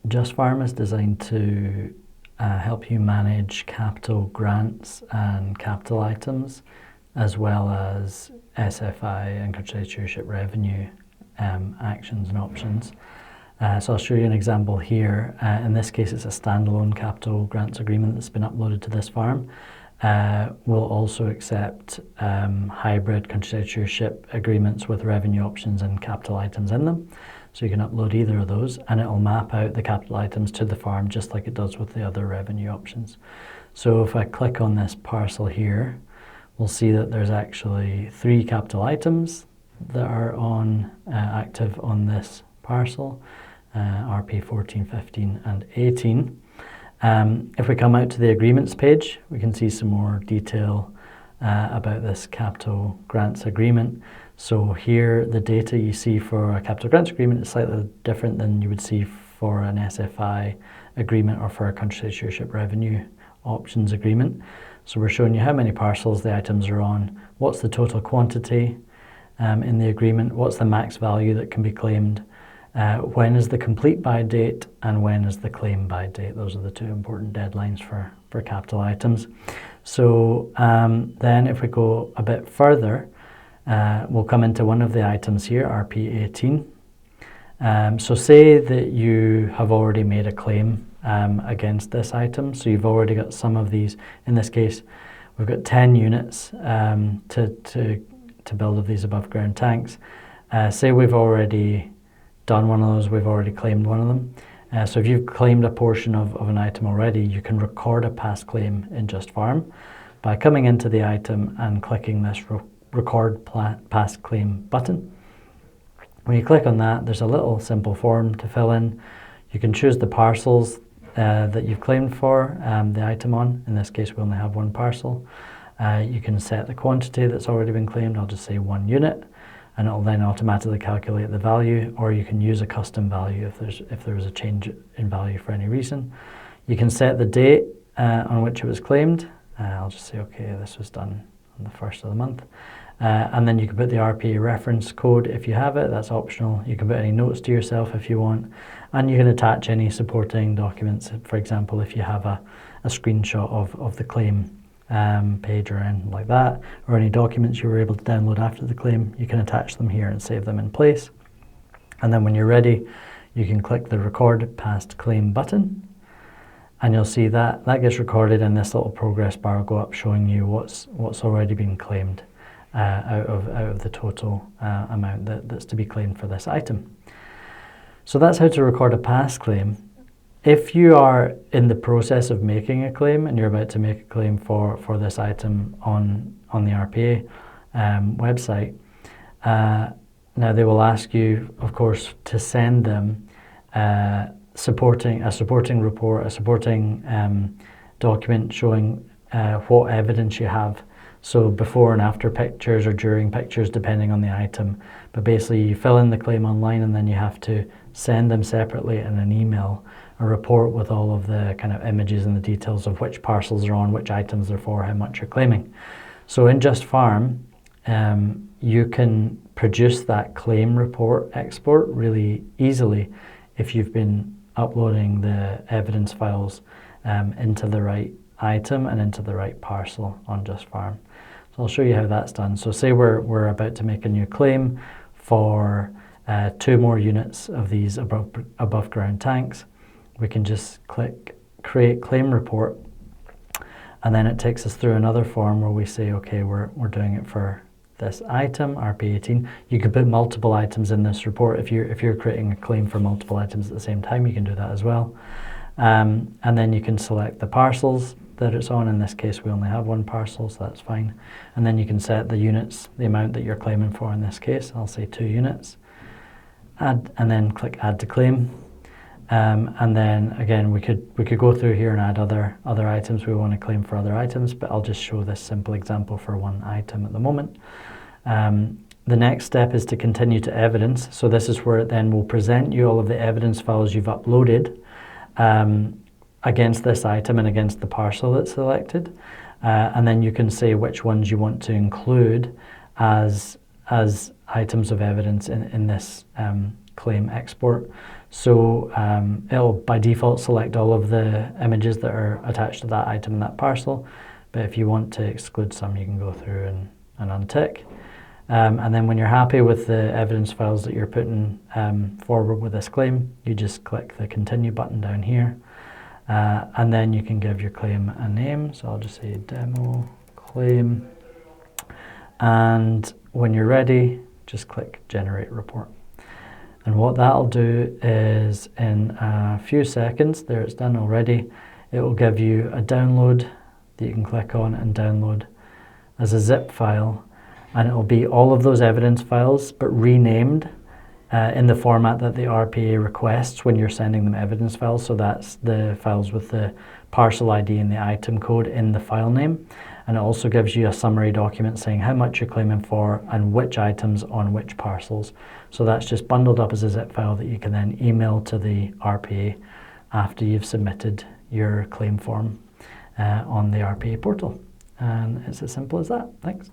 JustFarm is designed to help you manage capital grants and capital items, as well as SFI and country stewardship revenue actions and options. So I'll show you an example here. In this case, it's a standalone capital grants agreement that's been uploaded to this farm. We'll also accept hybrid country stewardship agreements with revenue options and capital items in them. So you can upload either of those, and it'll map out the capital items to the farm just like it does with the other revenue options. So if I click on this parcel here, we'll see that there's actually 3 capital items that are active on this parcel, RP 14, 15 and 18. If we come out to the agreements page, we can see some more detail about this capital grants agreement. So here, the data you see for a capital grants agreement is slightly different than you would see for an SFI agreement or for a country stewardship revenue options agreement. So we're showing you how many parcels the items are on, what's the total quantity in the agreement, what's the max value that can be claimed, when is the complete by date, and when is the claim by date. Those are the 2 important deadlines for capital items. So then if we go a bit further, we'll come into one of the items here, RP 18. So say that you have already made a claim against this item. So you've already got some of these. In this case, we've got 10 units to build of these above ground tanks. Say we've already done one of those, we've already claimed one of them. So if you've claimed a portion of an item already, you can record a past claim in JustFarm by coming into the item and clicking this Record Past Claim button. When you click on that, there's a little simple form to fill in. You can choose the parcels that you've claimed for the item on. In this case, we only have 1 parcel. You can set the quantity that's already been claimed. I'll just say 1 unit, and it'll then automatically calculate the value, or you can use a custom value if there was a change in value for any reason. You can set the date on which it was claimed. I'll just say, okay, this was done on the 1st of the month. And then you can put the RPA reference code if you have it, that's optional. You can put any notes to yourself if you want, and you can attach any supporting documents. For example, if you have a screenshot of the claim page or anything like that, or any documents you were able to download after the claim, you can attach them here and save them in place. And then when you're ready, you can click the Record Past Claim button, and you'll see that gets recorded, and this little progress bar will go up showing you what's already been claimed out of the total amount that's to be claimed for this item. So that's how to record a past claim. If you are in the process of making a claim and you're about to make a claim for this item on the RPA website, now they will ask you, of course, to send them a supporting report, a supporting document showing what evidence you have. So before and after pictures or during pictures, depending on the item. But basically you fill in the claim online, and then you have to send them separately in an email, a report with all of the kind of images and the details of which parcels are on, which items they're for, how much you're claiming. So in JustFarm, you can produce that claim report export really easily if you've been uploading the evidence files into the right item and into the right parcel on JustFarm. So I'll show you how that's done. So say we're about to make a new claim for 2 more units of these above ground tanks. We can just click Create Claim Report, and then it takes us through another form where we say, okay, we're doing it for this item, RP18. You could put multiple items in this report. If you're creating a claim for multiple items at the same time, you can do that as well. And then you can select the parcels that it's on. In this case, we only have 1 parcel, so that's fine. And then you can set the units, the amount that you're claiming for in this case. I'll say 2 units. Add, and then click Add to Claim. And then again, we could go through here and add other items we want to claim for other items, but I'll just show this simple example for 1 item at the moment. The next step is to continue to evidence. So this is where it then will present you all of the evidence files you've uploaded against this item and against the parcel that's selected. And then you can say which ones you want to include as items of evidence in this claim export. So it'll by default select all of the images that are attached to that item in that parcel. But if you want to exclude some, you can go through and untick. And then when you're happy with the evidence files that you're putting forward with this claim, you just click the continue button down here. And then you can give your claim a name. So I'll just say demo claim. And when you're ready, just click generate report. And what that'll do is in a few seconds, there it's done already, it will give you a download that you can click on and download as a zip file. And it will be all of those evidence files, but renamed in the format that the RPA requests when you're sending them evidence files. So that's the files with the parcel ID and the item code in the file name. And it also gives you a summary document saying how much you're claiming for and which items on which parcels. So that's just bundled up as a zip file that you can then email to the RPA after you've submitted your claim form on the RPA portal. And it's as simple as that. Thanks.